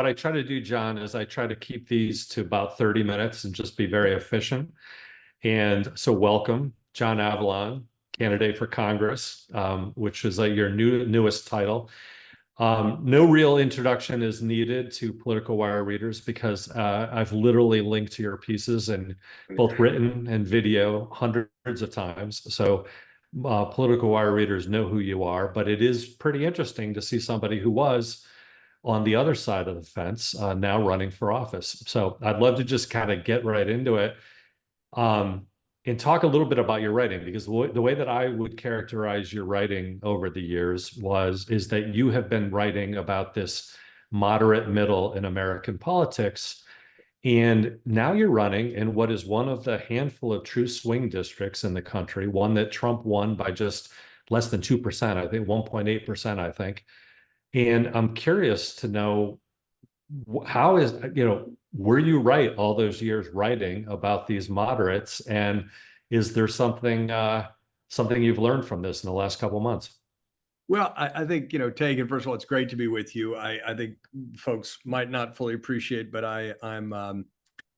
I try to do, John, is I try to keep these to about 30 minutes and just be very efficient. And so welcome, John Avlon, candidate for Congress, which is your newest title. No real introduction is needed to Political Wire readers because I've literally linked to your pieces in both written and video hundreds of times. So Political Wire readers know who you are, but it is pretty interesting to see somebody who was on the other side of the fence now running for office. So I'd love to just kind of get right into it. And talk a little bit about your writing, because the way that I would characterize your writing over the years is that you have been writing about this moderate middle in American politics. And now you're running in what is one of the handful of true swing districts in the country, one that Trump won by just less than 2%, I think 1.8%, I think. And I'm curious to know how is, were you right all those years writing about these moderates, and is there something you've learned from this in the last couple of months? Well, I think, Taegan, first of all, it's great to be with you. I think folks might not fully appreciate, but I'm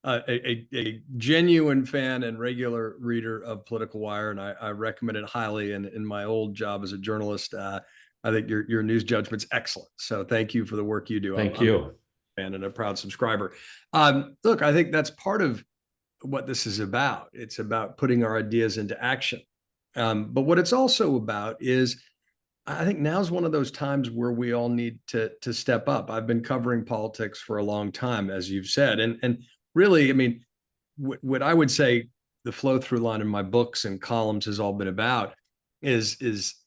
a genuine fan and regular reader of Political Wire, and I recommend it highly. And in my old job as a journalist, I think your news judgment's excellent. So thank you for the work you do. Thank you. And a proud subscriber. Look, I think that's part of what this is about. It's about putting our ideas into action. But what it's also about is, I think now's one of those times where we all need to step up. I've been covering politics for a long time, as you've said, and really, I mean, what I would say the flow through line in my books and columns has all been about is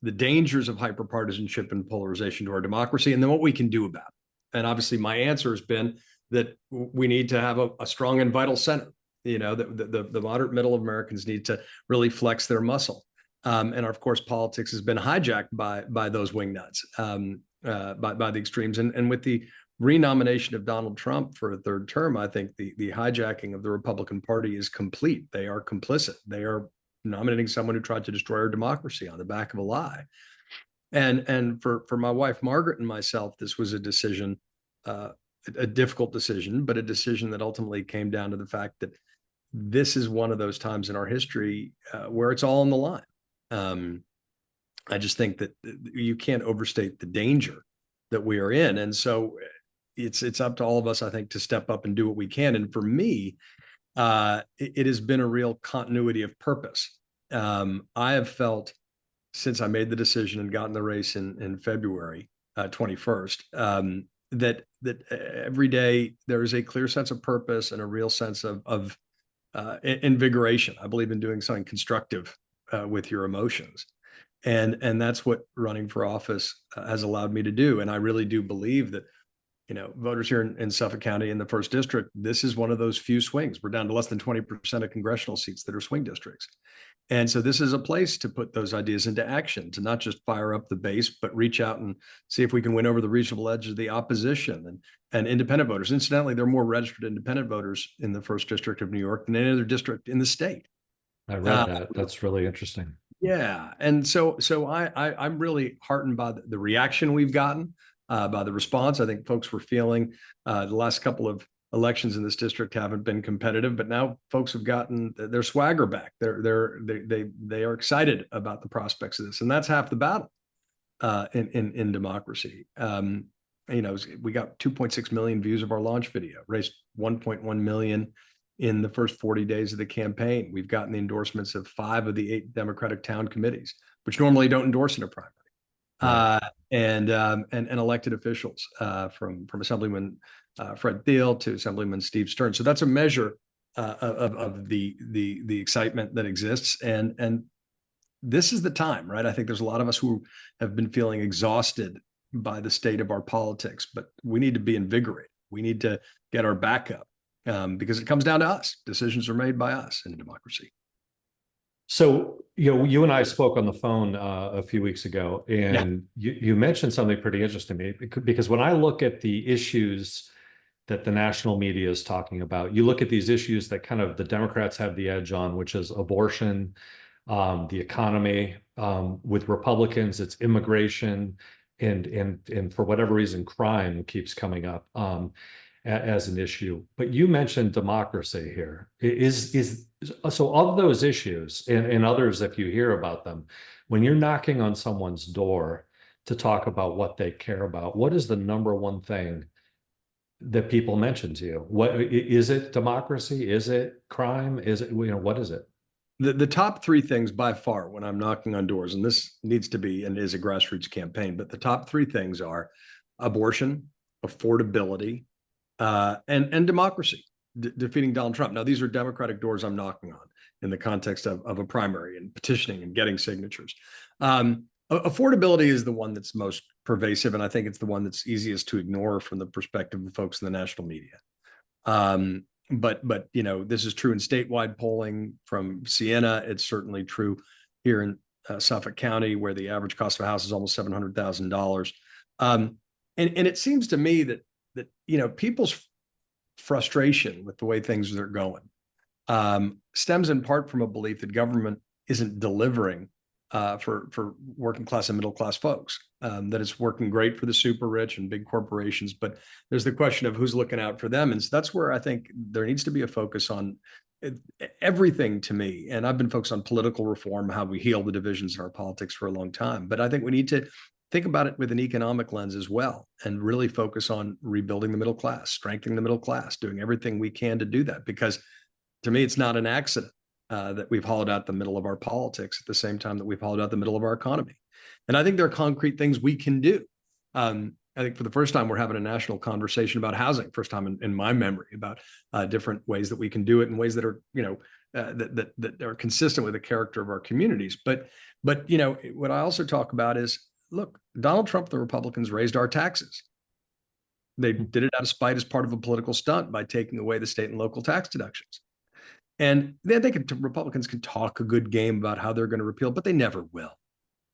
the dangers of hyperpartisanship and polarization to our democracy, and then what we can do about it. And obviously, my answer has been that we need to have a strong and vital center. The moderate middle of Americans need to really flex their muscle. And of course, politics has been hijacked by those wingnuts, by the extremes. And with the renomination of Donald Trump for a third term, I think the hijacking of the Republican Party is complete. They are complicit. They are nominating someone who tried to destroy our democracy on the back of a lie. And for my wife, Margaret, and myself, this was a decision, a difficult decision, but a decision that ultimately came down to the fact that this is one of those times in our history where it's all on the line. I just think that you can't overstate the danger that we are in. And so it's up to all of us, I think, to step up and do what we can. And for me, it has been a real continuity of purpose. I have felt, since I made the decision and got in the race in February 21st, that every day there is a clear sense of purpose and a real sense of invigoration. I believe in doing something constructive with your emotions, and that's what running for office has allowed me to do. And I really do believe that, voters here in Suffolk County in the first district, this is one of those few swings. We're down to less than 20% of congressional seats that are swing districts. And so this is a place to put those ideas into action, to not just fire up the base, but reach out and see if we can win over the reasonable edge of the opposition and independent voters. Incidentally, there are more registered independent voters in the first district of New York than any other district in the state. I read that. That's really interesting. Yeah. And so I'm really heartened by the reaction we've gotten, by the response. I think folks were feeling the last couple of elections in this district haven't been competitive, but now folks have gotten their swagger back. They are excited about the prospects of this, and that's half the battle in democracy. We got 2.6 million views of our launch video, raised 1.1 million in the first 40 days of the campaign. We've gotten the endorsements of 5 of the 8 Democratic town committees, which normally don't endorse in a primary. And elected officials, from Assemblyman Fred Thiel to Assemblyman Steve Stern. So that's a measure of the excitement that exists. And this is the time, right? I think there's a lot of us who have been feeling exhausted by the state of our politics, but we need to be invigorated. We need to get our back up, because it comes down to us. Decisions are made by us in a democracy. So, you and I spoke on the phone a few weeks ago, and you mentioned something pretty interesting to me, because when I look at the issues that the national media is talking about, you look at these issues that kind of the Democrats have the edge on, which is abortion, the economy. With Republicans, it's immigration and for whatever reason, crime keeps coming up as an issue. But you mentioned democracy here. So of those issues and others, if you hear about them, when you're knocking on someone's door to talk about what they care about, what is the number one thing that people mention to you? What is it? Democracy? Is it crime? Is it, what is it? The top three things by far when I'm knocking on doors, and this needs to be and is a grassroots campaign, but the top three things are abortion, affordability, and democracy, defeating Donald Trump. Now, these are Democratic doors I'm knocking on in the context of a primary and petitioning and getting signatures. Affordability is the one that's most pervasive, and I think it's the one that's easiest to ignore from the perspective of folks in the national media. But this is true in statewide polling from Siena. It's certainly true here in Suffolk County, where the average cost of a house is almost $700,000. And it seems to me that people's frustration with the way things are going stems in part from a belief that government isn't delivering for working class and middle class folks, that it's working great for the super rich and big corporations, but there's the question of who's looking out for them. And so that's where I think there needs to be a focus on everything to me. And I've been focused on political reform, how we heal the divisions in our politics for a long time. But I think we need to think about it with an economic lens as well, and really focus on rebuilding the middle class, strengthening the middle class, doing everything we can to do that. Because to me, it's not an accident that we've hollowed out the middle of our politics at the same time that we've hollowed out the middle of our economy. And I think there are concrete things we can do. I think for the first time, we're having a national conversation about housing. First time in my memory about different ways that we can do it in ways that are, that are consistent with the character of our communities. But what I also talk about is, look, Donald Trump, the Republicans raised our taxes. They did it out of spite as part of a political stunt by taking away the state and local tax deductions. And then Republicans can talk a good game about how they're going to repeal, but they never will,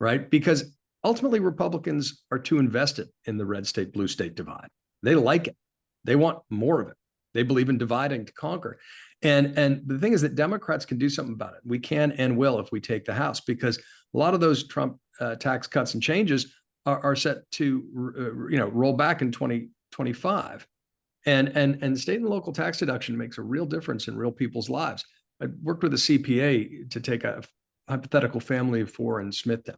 right? Because ultimately, Republicans are too invested in the red state, blue state divide. They like it. They want more of it. They believe in dividing to conquer. And the thing is that Democrats can do something about it. We can and will if we take the House, because a lot of those Trump tax cuts and changes are set to roll back in 2025. And state and local tax deduction makes a real difference in real people's lives. I worked with a CPA to take a hypothetical family of four in Smithtown.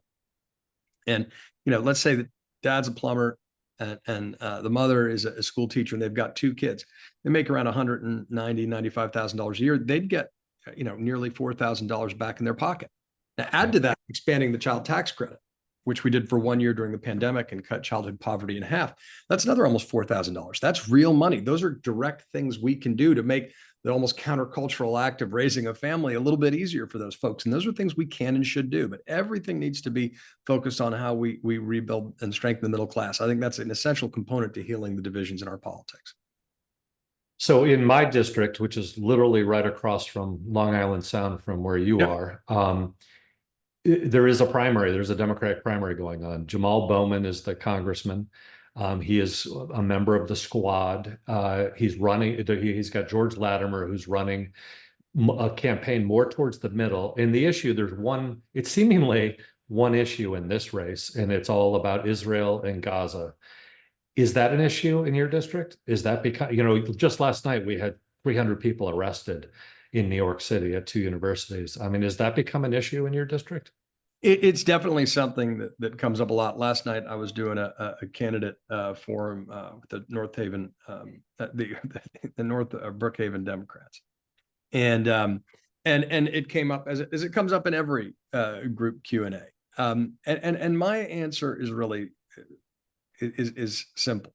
And, let's say that dad's a plumber and the mother is a school teacher, and they've got two kids. They make around $190,000, $95,000 a year. They'd get, nearly $4,000 back in their pocket. Now add to that expanding the child tax credit, which we did for 1 year during the pandemic and cut childhood poverty in half. That's another almost $4,000. That's real money. Those are direct things we can do to make the almost countercultural act of raising a family a little bit easier for those folks. And those are things we can and should do. But everything needs to be focused on how we rebuild and strengthen the middle class. I think that's an essential component to healing the divisions in our politics. So in my district, which is literally right across from Long Island Sound from where you are, there is a primary. There's a Democratic primary going on. Jamal Bowman is the congressman. He is a member of the squad. He's running. He's got George Latimer, who's running a campaign more towards the middle. And the issue, it's seemingly one issue in this race, and it's all about Israel and Gaza. Is that an issue in your district? Is that because, just last night we had 300 people arrested in New York City at two universities. I mean, has that become an issue in your district? It's definitely something that comes up a lot. Last night, I was doing a candidate forum with the North Haven, the North Brookhaven Democrats, and it came up as it comes up in every group Q&A. And my answer is really is simple.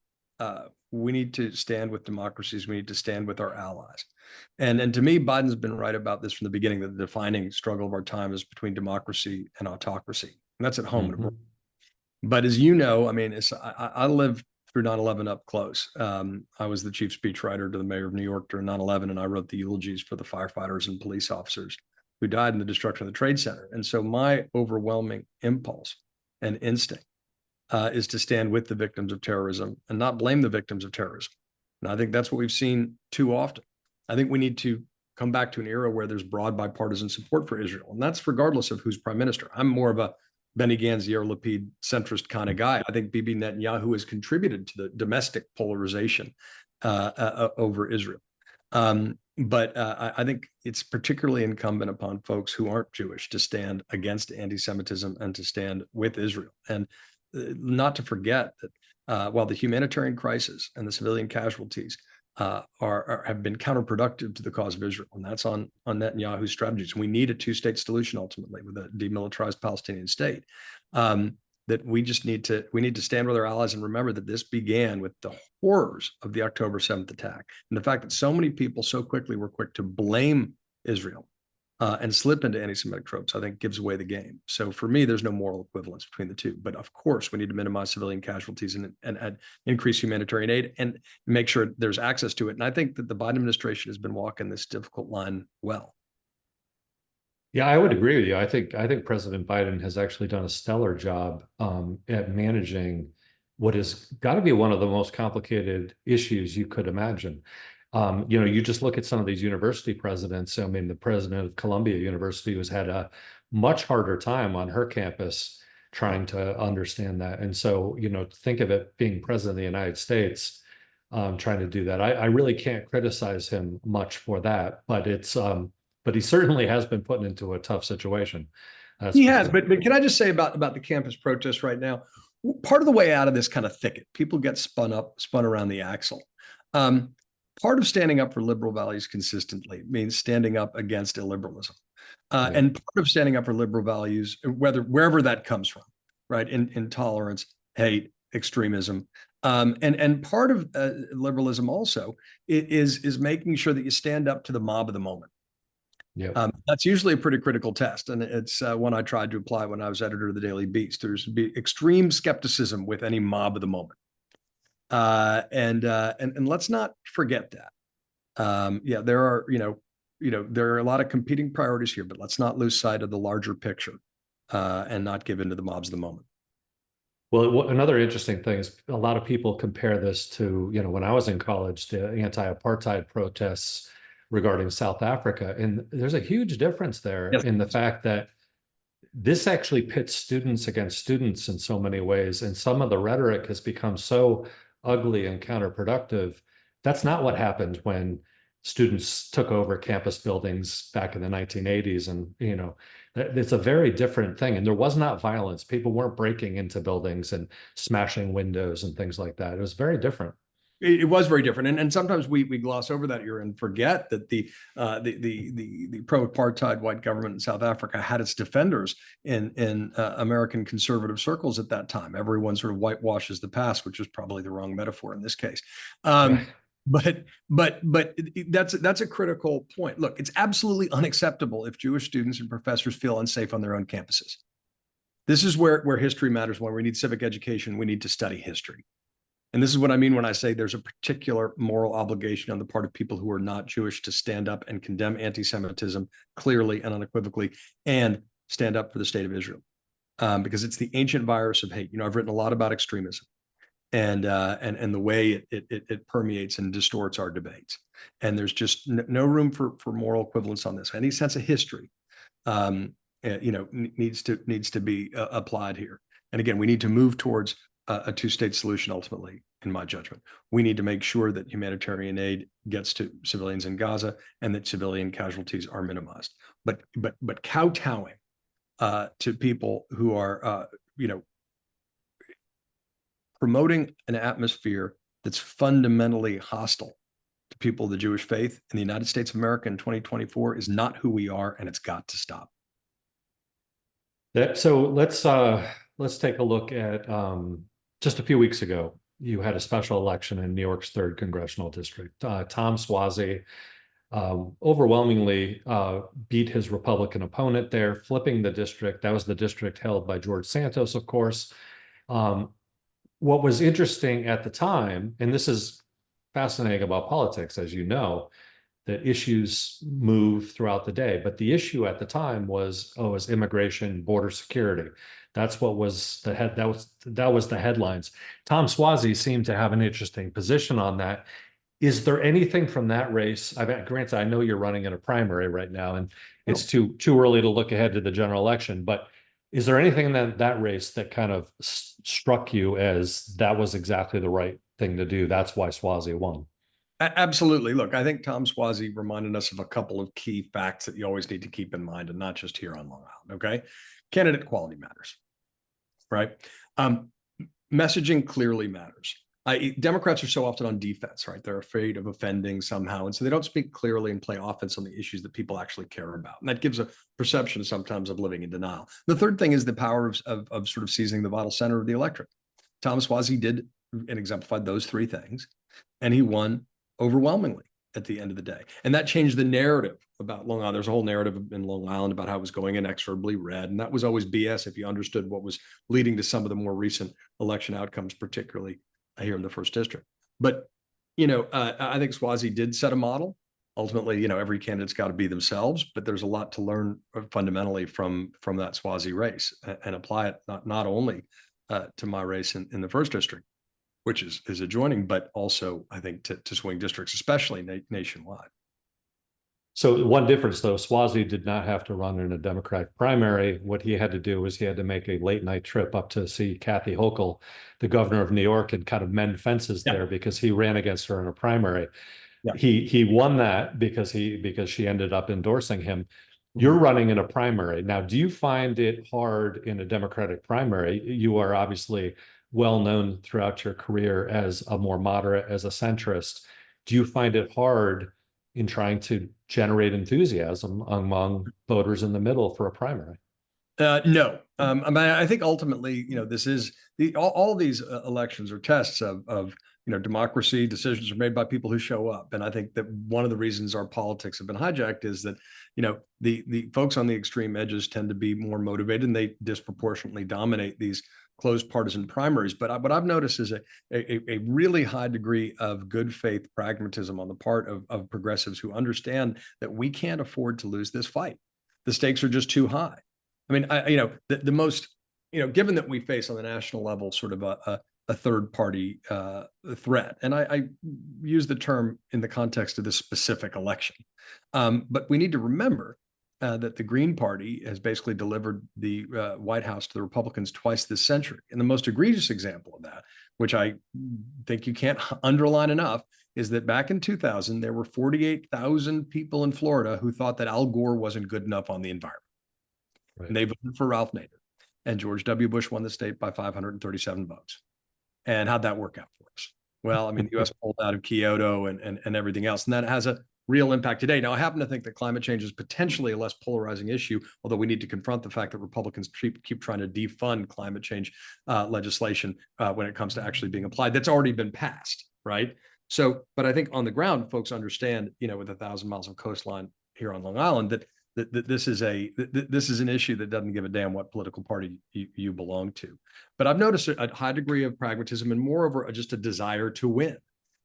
We need to stand with democracies. We need to stand with our allies. And to me, Biden's been right about this from the beginning, that the defining struggle of our time is between democracy and autocracy. And that's at home. Mm-hmm. But as you know, I mean, I lived through 9/11 up close. I was the chief speechwriter to the mayor of New York during 9/11, and I wrote the eulogies for the firefighters and police officers who died in the destruction of the Trade Center. And so my overwhelming impulse and instinct is to stand with the victims of terrorism and not blame the victims of terrorism. And I think that's what we've seen too often. I think we need to come back to an era where there's broad bipartisan support for Israel. And that's regardless of who's prime minister. I'm more of a Benny Gantz, Yair Lapid, centrist kind of guy. I think Bibi Netanyahu has contributed to the domestic polarization over Israel. But I think it's particularly incumbent upon folks who aren't Jewish to stand against anti-Semitism and to stand with Israel. And not to forget that while the humanitarian crisis and the civilian casualties have been counterproductive to the cause of Israel, and that's on Netanyahu's strategies. We need a two-state solution ultimately with a demilitarized Palestinian state. That we need to stand with our allies and remember that this began with the horrors of the October 7th attack. And the fact that so many people so quickly were quick to blame Israel and slip into anti-Semitic tropes, I think gives away the game. So for me, there's no moral equivalence between the two. But of course, we need to minimize civilian casualties and increase humanitarian aid and make sure there's access to it. And I think that the Biden administration has been walking this difficult line well. Yeah, I would agree with you. I think President Biden has actually done a stellar job at managing what has got to be one of the most complicated issues you could imagine. You just look at some of these university presidents. I mean, the president of Columbia University has had a much harder time on her campus trying to understand that. And so, think of it being president of the United States trying to do that. I really can't criticize him much for that, but but he certainly has been put into a tough situation. He has, but can I just say about the campus protests right now? Part of the way out of this kind of thicket, people get spun around the axle. Part of standing up for liberal values consistently means standing up against illiberalism. And part of standing up for liberal values, wherever that comes from, right? Intolerance, hate, extremism. And part of liberalism also is making sure that you stand up to the mob of the moment. Yeah, that's usually a pretty critical test, and it's one I tried to apply when I was editor of the Daily Beast. There's extreme skepticism with any mob of the moment, and let's not forget that. There are there are a lot of competing priorities here, but let's not lose sight of the larger picture and not give in to the mobs of the moment. Well, another interesting thing is a lot of people compare this to when I was in college, the anti-apartheid protests regarding South Africa. And there's a huge difference there in the fact that this actually pits students against students in so many ways. And some of the rhetoric has become so ugly and counterproductive. That's not what happened when students took over campus buildings back in the 1980s. And, it's a very different thing. And there was not violence. People weren't breaking into buildings and smashing windows and things like that. It was very different. It was very different, and sometimes we gloss over that era and forget that the pro-apartheid white government in South Africa had its defenders in American conservative circles at that time. Everyone sort of whitewashes the past, which is probably the wrong metaphor in this case. Right. But that's a critical point. Look, it's absolutely unacceptable if Jewish students and professors feel unsafe on their own campuses. This is where history matters. When we need civic education, we need to study history. And this is what I mean when I say there's a particular moral obligation on the part of people who are not Jewish to stand up and condemn anti-Semitism clearly and unequivocally and stand up for the state of Israel. Because it's the ancient virus of hate. I've written a lot about extremism and the way it permeates and distorts our debates. And there's just no room for moral equivalence on this. Any sense of history, needs to be applied here. And again, we need to move towards a two-state solution ultimately, in my judgment. We need to make sure that humanitarian aid gets to civilians in Gaza and that civilian casualties are minimized. But kowtowing to people who are promoting an atmosphere that's fundamentally hostile to people of the Jewish faith in the United States of America in 2024 is not who we are, and it's got to stop. So let's take a look at just a few weeks ago, you had a special election in New York's 3rd congressional district. Tom Suozzi overwhelmingly beat his Republican opponent there, flipping the district. That was the district held by George Santos, of course. What was interesting at the time, and this is fascinating about politics, as you know, that issues move throughout the day. But the issue at the time was immigration, border security. That's what was that was the headlines. Tom Suozzi seemed to have an interesting position on that. Is there anything from that race? Granted, I know you're running in a primary right now, and it's too early to look ahead to the general election. But Is there anything in that race that kind of struck you as that was exactly the right thing to do? That's why Swazi won. Absolutely. Look, I think Tom Swazi reminded us of a couple of key facts that you always need to keep in mind, and not just here on Long Island. Okay, candidate quality matters, right? Messaging clearly matters. Democrats are so often on defense, right? They're afraid of offending somehow. And so they don't speak clearly and play offense on the issues that people actually care about. And that gives a perception sometimes of living in denial. The third thing is the power of sort of seizing the vital center of the electorate. Tom Swazi did and exemplified those three things, and he won overwhelmingly at the end of the day. And that changed the narrative about Long Island. There's a whole narrative in Long Island about how it was going inexorably red. And that was always BS if you understood what was leading to some of the more recent election outcomes, particularly here in the first district. But, I think Swazi did set a model. Ultimately, every candidate's got to be themselves, but there's a lot to learn fundamentally from that Swazi race and apply it not only to my race in the first district, which is adjoining, but also I think to swing districts, especially nationwide. So one difference, though, Swazi did not have to run in a Democratic primary. What he had to do was he had to make a late night trip up to see Kathy Hochul, the governor of New York, and kind of mend fences there because he ran against her in a primary. Yeah. He won that because she ended up endorsing him. You're running in a primary. Now, do you find it hard in a Democratic primary? You are obviously well known throughout your career as a more moderate, as a centrist. Do you find it hard in trying to generate enthusiasm among voters in the middle for a primary? No. I think ultimately, this is all these elections are tests of democracy. Decisions are made by people who show up. And I think that one of the reasons our politics have been hijacked is that, the folks on the extreme edges tend to be more motivated, and they disproportionately dominate these closed partisan primaries. But what I've noticed is a really high degree of good faith pragmatism on the part of progressives who understand that we can't afford to lose this fight. The stakes are just too high. I mean, the most, given that we face on the national level sort of a third party threat, and I use the term in the context of this specific election, but we need to remember that the Green Party has basically delivered the White House to the Republicans twice this century. And the most egregious example of that, which I think you can't underline enough, is that back in 2000, there were 48,000 people in Florida who thought that Al Gore wasn't good enough on the environment. Right. And they voted for Ralph Nader. And George W. Bush won the state by 537 votes. And how'd that work out for us? Well, I mean, the U.S. pulled out of Kyoto and everything else. And that has a real impact today. Now, I happen to think that climate change is potentially a less polarizing issue, although we need to confront the fact that Republicans keep trying to defund climate change legislation when it comes to actually being applied. That's already been passed, right? So, but I think on the ground, folks understand, with 1,000 miles of coastline here on Long Island, that this is an issue that doesn't give a damn what political party you belong to. But I've noticed a high degree of pragmatism and moreover just a desire to win.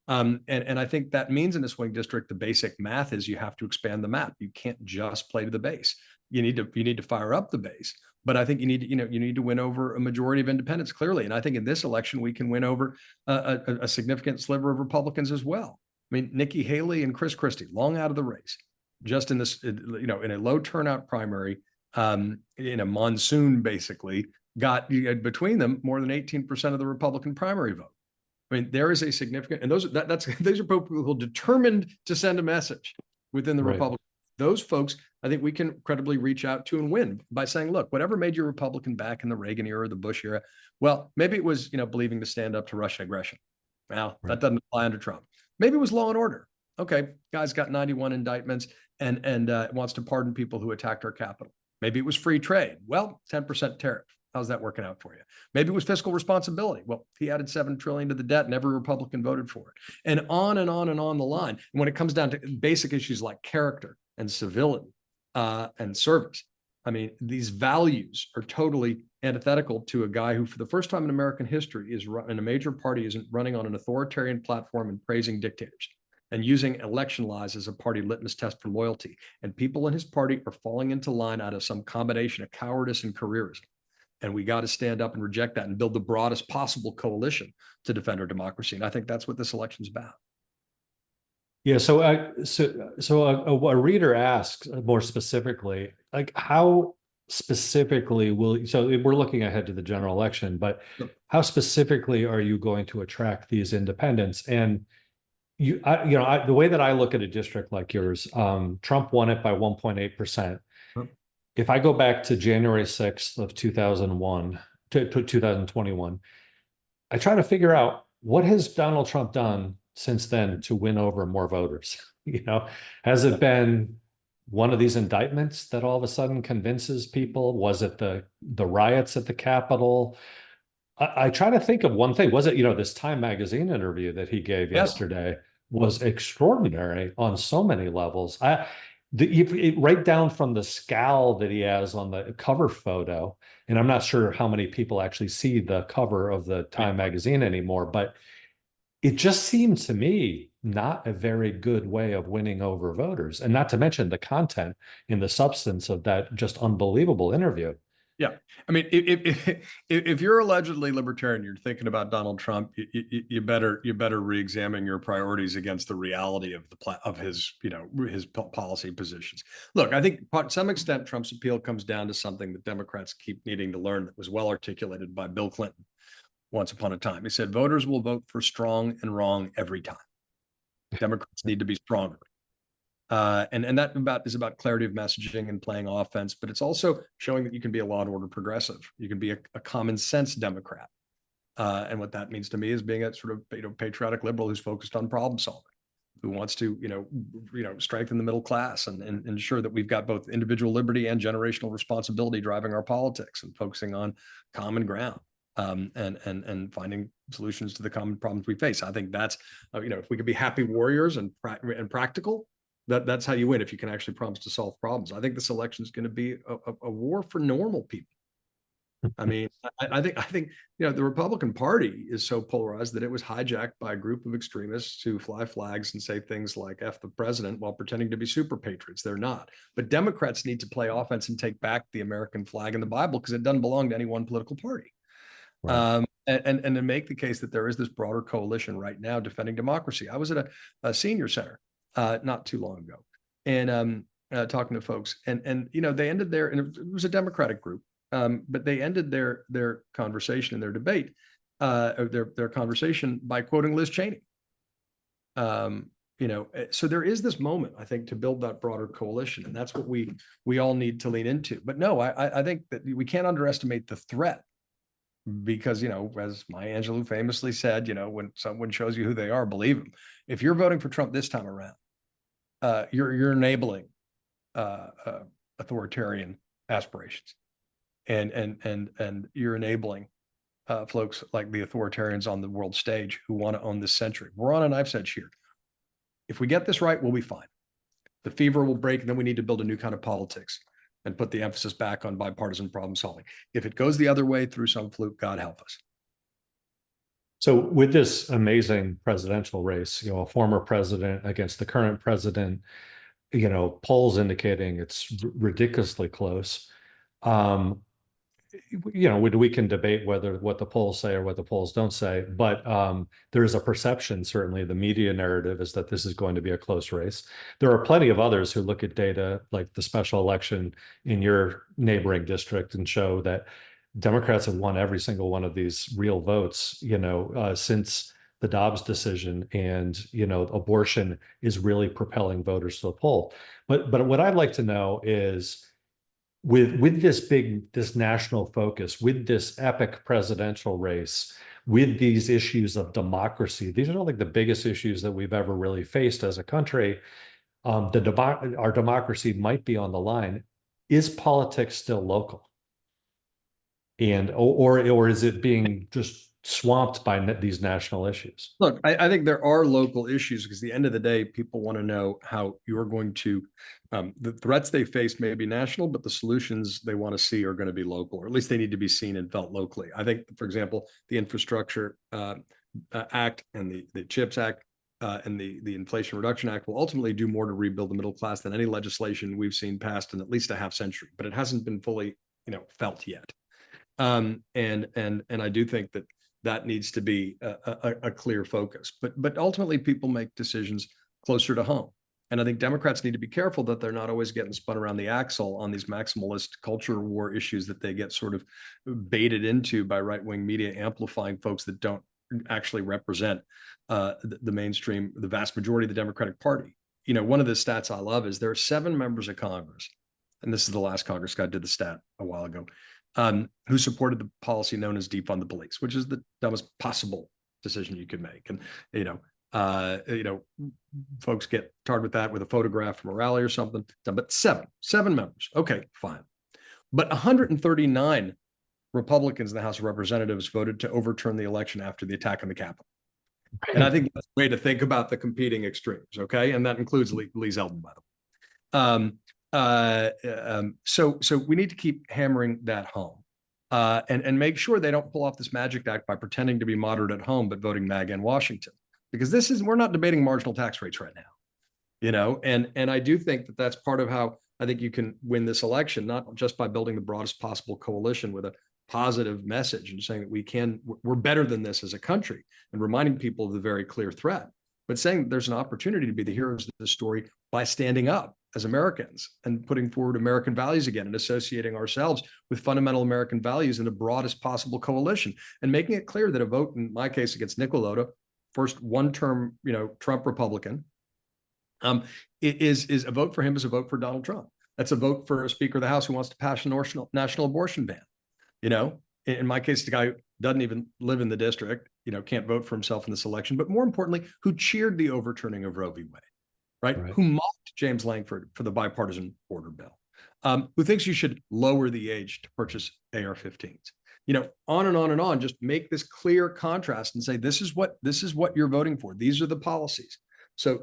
And I think that means in a swing district, the basic math is you have to expand the map. You can't just play to the base. You need to fire up the base. But I think you need to win over a majority of independents clearly. And I think in this election we can win over a significant sliver of Republicans as well. I mean, Nikki Haley and Chris Christie, long out of the race, just in this, in a low turnout primary, in a monsoon, basically got between them more than 18% of the Republican primary vote. I mean, there is a significant, and those are people who are determined to send a message within the Republican. Those folks, I think we can credibly reach out to and win by saying, look, whatever made you Republican back in the Reagan era, the Bush era, well, maybe it was, believing to stand up to Russian aggression. Well, that doesn't apply under Trump. Maybe it was law and order. Okay, guy's got 91 indictments and wants to pardon people who attacked our capital. Maybe it was free trade. Well, 10% tariff. How's that working out for you? Maybe it was fiscal responsibility. Well, he added $7 trillion to the debt and every Republican voted for it. And on and on and on the line. And when it comes down to basic issues like character and civility and service, I mean, these values are totally antithetical to a guy who, for the first time in American history, is in a major party, isn't running on an authoritarian platform and praising dictators and using election lies as a party litmus test for loyalty. And people in his party are falling into line out of some combination of cowardice and careerism. And we got to stand up and reject that and build the broadest possible coalition to defend our democracy. And I think that's what this election's about. Yeah. So a reader asks more specifically, like, how specifically so we're looking ahead to the general election, but how specifically are you going to attract these independents? And the way that I look at a district like yours, Trump won it by 1.8%. If I go back to January 6th of 2001 to 2021, I try to figure out what has Donald Trump done since then to win over more voters? Has it been one of these indictments that all of a sudden convinces people? Was it the riots at the Capitol? I try to think of one thing. Was it, this Time magazine interview that he gave yesterday was extraordinary on so many levels. Right down from the scowl that he has on the cover photo, and I'm not sure how many people actually see the cover of the Time magazine anymore, but it just seemed to me not a very good way of winning over voters, and not to mention the content and the substance of that just unbelievable interview. Yeah, I mean, if you're allegedly libertarian, you're thinking about Donald Trump, you better re-examine your priorities against the reality of his his policy positions. Look, I think to some extent Trump's appeal comes down to something that Democrats keep needing to learn that was well articulated by Bill Clinton once upon a time. He said, voters will vote for strong and wrong every time. Democrats need to be stronger. And that is about clarity of messaging and playing offense, but it's also showing that you can be a law and order progressive. You can be a common sense Democrat. And what that means to me is being a sort of patriotic liberal who's focused on problem solving, who wants to strengthen the middle class and ensure that we've got both individual liberty and generational responsibility driving our politics, and focusing on common ground. And finding solutions to the common problems we face. I think that's if we could be happy warriors and practical, that's how you win, if you can actually promise to solve problems. I think this election is going to be a war for normal people. I mean, I think the Republican Party is so polarized that it was hijacked by a group of extremists who fly flags and say things like F the president while pretending to be super patriots. They're not. But Democrats need to play offense and take back the American flag and the Bible, because it doesn't belong to any one political party. Right. And to make the case that there is this broader coalition right now defending democracy. I was at a senior center not too long ago, and talking to folks, and they ended and it was a Democratic group, but they ended their conversation and their debate, their conversation, by quoting Liz Cheney. So there is this moment, I think, to build that broader coalition, and that's what we all need to lean into. But no, I think that we can't underestimate the threat. Because, as Maya Angelou famously said, when someone shows you who they are, believe them. If you're voting for Trump this time around, you're enabling authoritarian aspirations, and you're enabling folks like the authoritarians on the world stage who want to own this century. We're on a knife's edge here. If we get this right, we'll be fine. The fever will break, and then we need to build a new kind of politics and put the emphasis back on bipartisan problem solving. If it goes the other way through some fluke, God help us. So with this amazing presidential race, a former president against the current president, polls indicating it's ridiculously close. We can debate what the polls say or what the polls don't say, but there is a perception, certainly the media narrative is that this is going to be a close race. There are plenty of others who look at data like the special election in your neighboring district and show that Democrats have won every single one of these real votes, since the Dobbs decision, and, abortion is really propelling voters to the poll. But what I'd like to know is, with this national focus, with this epic presidential race, with these issues of democracy, these are like the biggest issues that we've ever really faced as a country. Our democracy might be on the line. Is politics still local? And or is it being just swamped by these national issues? Look, I think there are local issues, because at the end of the day, people want to know how you're going to, the threats they face may be national, but the solutions they want to see are going to be local, or at least they need to be seen and felt locally. I think, for example, the Infrastructure Act and the CHIPS Act and the Inflation Reduction Act will ultimately do more to rebuild the middle class than any legislation we've seen passed in at least a half century, but it hasn't been fully, felt yet. And I do think that needs to be a clear focus. But ultimately, people make decisions closer to home. And I think Democrats need to be careful that they're not always getting spun around the axle on these maximalist culture war issues that they get sort of baited into by right-wing media amplifying folks that don't actually represent the mainstream, the vast majority of the Democratic Party. You know, one of the stats I love is there are 7 members of Congress, and this is the last Congress guy did the stat a while ago, who supported the policy known as defund the police, which is the dumbest possible decision you could make. And, folks get tarred with that with a photograph from a rally or something. But seven members. Okay, fine. But 139 Republicans in the House of Representatives voted to overturn the election after the attack on the Capitol. And I think that's a way to think about the competing extremes. Okay, and that includes Lee Zeldin, by the way. So we need to keep hammering that home. And make sure they don't pull off this magic act by pretending to be moderate at home, but voting MAGA in Washington, because we're not debating marginal tax rates right now, and I do think that that's part of how I think you can win this election, not just by building the broadest possible coalition with a positive message and saying that we're better than this as a country and reminding people of the very clear threat, but saying that there's an opportunity to be the heroes of the story by standing up as Americans and putting forward American values again and associating ourselves with fundamental American values in the broadest possible coalition and making it clear that a vote, in my case, against Nick Lota, first one-term, Trump Republican, is a vote for him is a vote for Donald Trump. That's a vote for a Speaker of the House who wants to pass a national abortion ban. In my case, the guy who doesn't even live in the district, can't vote for himself in this election, but more importantly, who cheered the overturning of Roe v. Wade. Right? Who mocked James Langford for the bipartisan border bill, who thinks you should lower the age to purchase AR-15s, on and on and on. Just make this clear contrast and say, this is what you're voting for. These are the policies. So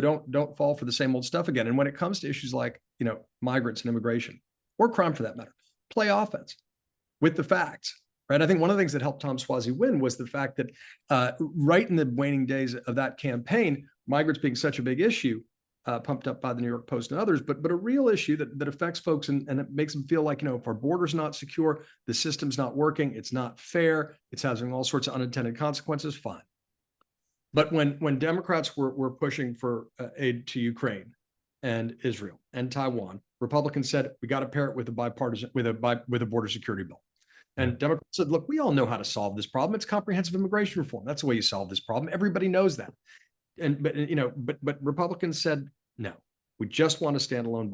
don't fall for the same old stuff again. And when it comes to issues like, migrants and immigration, or crime for that matter, play offense with the facts. Right. I think one of the things that helped Tom Suozzi win was the fact that right in the waning days of that campaign, migrants being such a big issue, pumped up by the New York Post and others, but a real issue that affects folks and it makes them feel like, if our border's not secure, the system's not working, it's not fair, it's having all sorts of unintended consequences, fine. But when Democrats were pushing for aid to Ukraine and Israel and Taiwan, Republicans said, we got to pair it with a border security bill. And Democrats said, look, we all know how to solve this problem. It's comprehensive immigration reform. That's the way you solve this problem. Everybody knows that. But Republicans said, no, we just want a standalone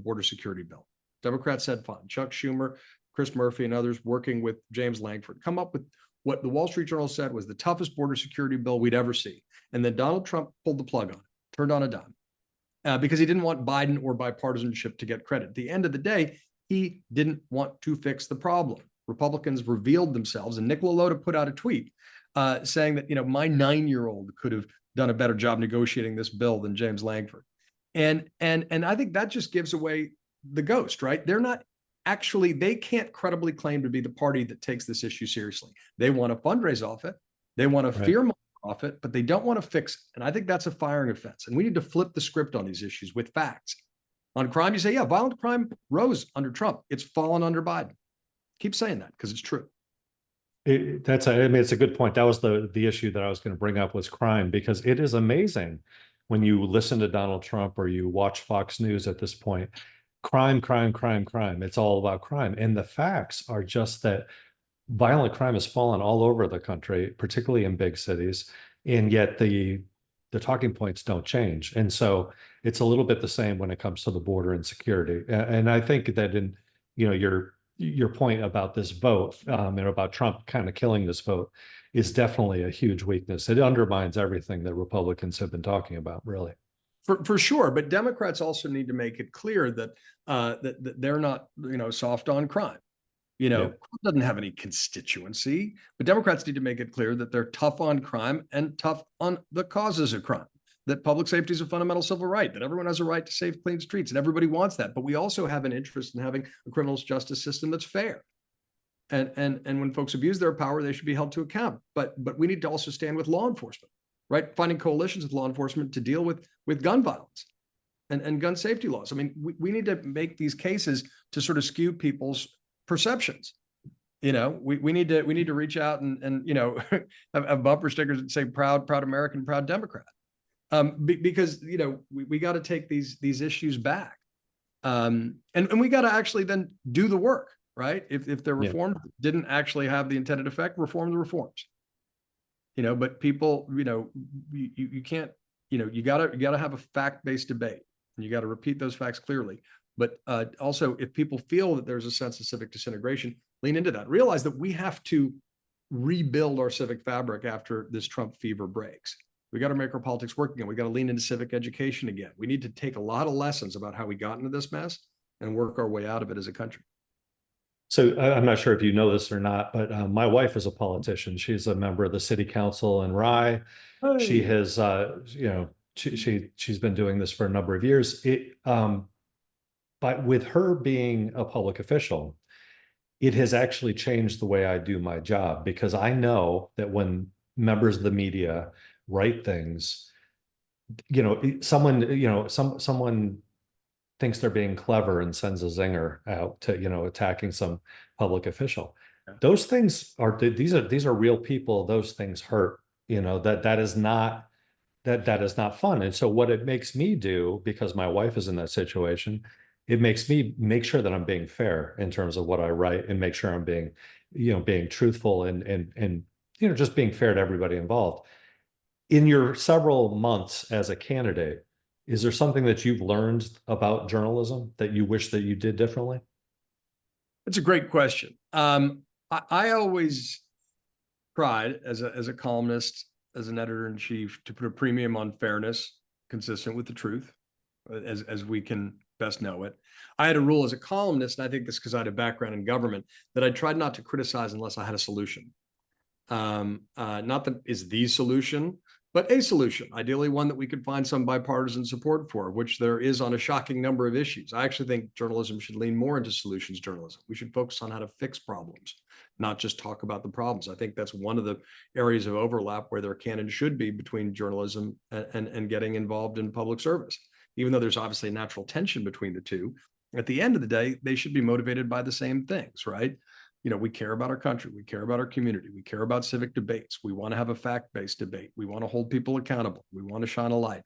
border security bill. Democrats said, fine. Chuck Schumer, Chris Murphy, and others working with James Langford come up with what the Wall Street Journal said was the toughest border security bill we'd ever see. And then Donald Trump pulled the plug on it, turned on a dime, because he didn't want Biden or bipartisanship to get credit. At the end of the day, he didn't want to fix the problem. Republicans revealed themselves, and Nick Lota put out a tweet saying that, my 9-year-old could have done a better job negotiating this bill than James Langford. And I think that just gives away the ghost, right? They can't credibly claim to be the party that takes this issue seriously. They want to fundraise off it. They want to fear off it, but they don't want to fix it. And I think that's a firing offense. And we need to flip the script on these issues with facts. On crime, you say, yeah, violent crime rose under Trump. It's fallen under Biden. Keep saying that because it's true. It's a good point. That was the issue that I was going to bring up was crime, because it is amazing when you listen to Donald Trump or you watch Fox News at this point, crime. It's all about crime. And the facts are just that violent crime has fallen all over the country, particularly in big cities. And yet the talking points don't change. And so it's a little bit the same when it comes to the border and security. And I think that in, your point about this vote and about Trump kind of killing this vote is definitely a huge weakness. It undermines everything that Republicans have been talking about, really. For sure, but Democrats also need to make it clear that that they're not, soft on crime. Crime doesn't have any constituency, but Democrats need to make it clear that they're tough on crime and tough on the causes of crime. That public safety is a fundamental civil right, that everyone has a right to safe, clean streets, and everybody wants that. But we also have an interest in having a criminal justice system that's fair. And when folks abuse their power, they should be held to account. But we need to also stand with law enforcement, right? Finding coalitions with law enforcement to deal with gun violence and gun safety laws. I mean, we need to make these cases to sort of skew people's perceptions. We need to reach out and have bumper stickers that say proud American, proud Democrat. Because we got to take these issues back, and we got to actually then do the work, right? If the reform didn't actually have the intended effect, reform the reforms. But people, you can't, you gotta have a fact-based debate, and you got to repeat those facts clearly. But also, if people feel that there's a sense of civic disintegration, lean into that. Realize that we have to rebuild our civic fabric after this Trump fever breaks. We got to make our politics work again. We got to lean into civic education again. We need to take a lot of lessons about how we got into this mess and work our way out of it as a country. So I'm not sure if you know this or not, but my wife is a politician. She's a member of the city council in Rye. Hey. She has, she's been doing this for a number of years. But with her being a public official, it has actually changed the way I do my job, because I know that when members of the media write things, someone thinks they're being clever and sends a zinger out to, attacking some public official. Yeah. Those things these are real people. Those things hurt, that is not fun. And so what it makes me do, because my wife is in that situation, it makes me make sure that I'm being fair in terms of what I write, and make sure I'm being truthful and just being fair to everybody involved. In your several months as a candidate, is there something that you've learned about journalism that you wish that you did differently? That's a great question. I always tried as a columnist, as an editor-in-chief, to put a premium on fairness, consistent with the truth, as we can best know it. I had a rule as a columnist, and I think this because I had a background in government, that I tried not to criticize unless I had a solution. Not that is the solution, but a solution, ideally one that we could find some bipartisan support for, which there is on a shocking number of issues. I actually think journalism should lean more into solutions journalism. We should focus on how to fix problems, not just talk about the problems. I think that's one of the areas of overlap where there can and should be between journalism and getting involved in public service. Even though there's obviously a natural tension between the two, at the end of the day, they should be motivated by the same things, right? We care about our country. We care about our community. We care about civic debates. We want to have a fact-based debate. We want to hold people accountable. We want to shine a light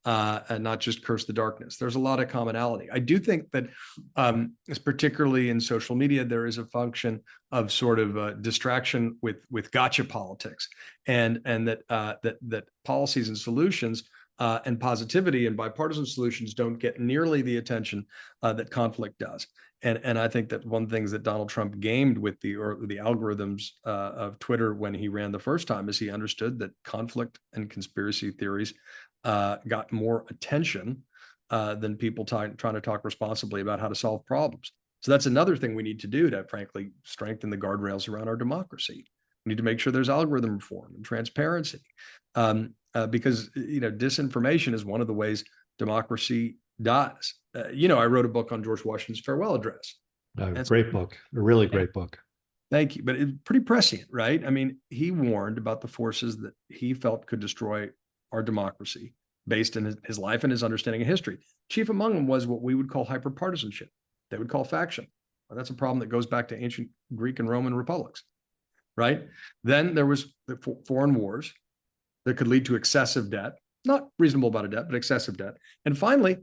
and not just curse the darkness. There's a lot of commonality. I do think that, particularly in social media, there is a function of sort of distraction with gotcha politics, and that policies and solutions and positivity and bipartisan solutions don't get nearly the attention that conflict does. And I think that one of the things that Donald Trump gamed with the algorithms of Twitter when he ran the first time is he understood that conflict and conspiracy theories got more attention than people trying to talk responsibly about how to solve problems. So that's another thing we need to do to, frankly, strengthen the guardrails around our democracy. We need to make sure there's algorithm reform and transparency, because disinformation is one of the ways democracy dies. I wrote a book on George Washington's farewell address. Great book, a really great book. Thank you. But it's pretty prescient, right? I mean, he warned about the forces that he felt could destroy our democracy based in his life and his understanding of history. Chief among them was what we would call hyperpartisanship. They would call faction. Well, that's a problem that goes back to ancient Greek and Roman republics, right? Then there was the foreign wars that could lead to excessive debt, not reasonable amount of debt, but excessive debt. And finally,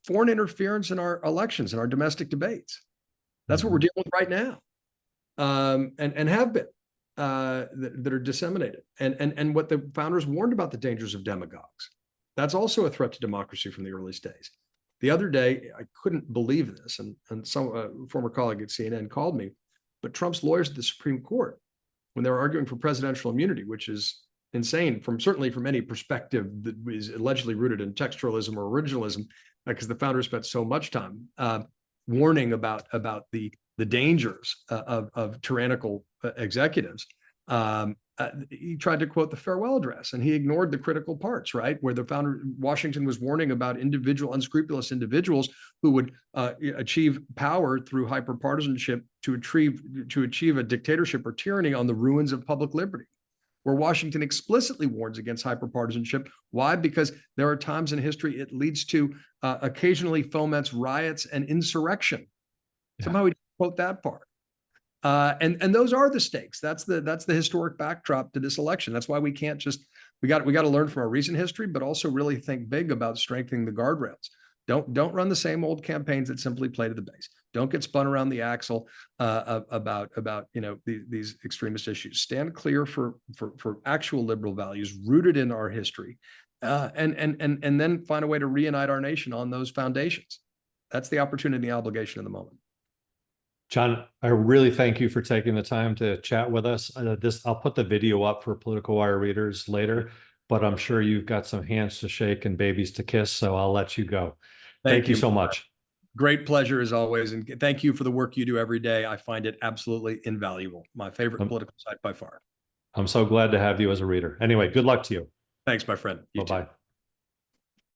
foreign interference in our elections and our domestic debates. That's what we're dealing with right now, and have been, that are disseminated. And what the founders warned about, the dangers of demagogues. That's also a threat to democracy from the earliest days. The other day, I couldn't believe this, and some former colleague at CNN called me, but Trump's lawyers at the Supreme Court, when they were arguing for presidential immunity, which is insane certainly from any perspective that is allegedly rooted in textualism or originalism, because the founders spent so much time warning about the dangers of tyrannical executives. He tried to quote the farewell address, and he ignored the critical parts, right? Where the founder, Washington, was warning about unscrupulous individuals who would achieve power through hyperpartisanship to achieve a dictatorship or tyranny on the ruins of public liberty. Where Washington explicitly warns against hyperpartisanship. Why? Because there are times in history it leads to occasionally foments riots and insurrection. Yeah. Somehow we quote that part. And those are the stakes. That's the historic backdrop to this election. That's why we can't just we got to learn from our recent history, but also really think big about strengthening the guardrails. Don't run the same old campaigns that simply play to the base. Don't get spun around the axle about these extremist issues. Stand clear for actual liberal values rooted in our history, and then find a way to reunite our nation on those foundations. That's the opportunity and the obligation of the moment. John, I really thank you for taking the time to chat with us. I'll put the video up for Political Wire readers later, but I'm sure you've got some hands to shake and babies to kiss, so I'll let you go. Thank you so much. Great pleasure as always. And thank you for the work you do every day. I find it absolutely invaluable. My favorite political site by far. I'm so glad to have you as a reader. Anyway, good luck to you. Thanks, my friend. Bye-bye.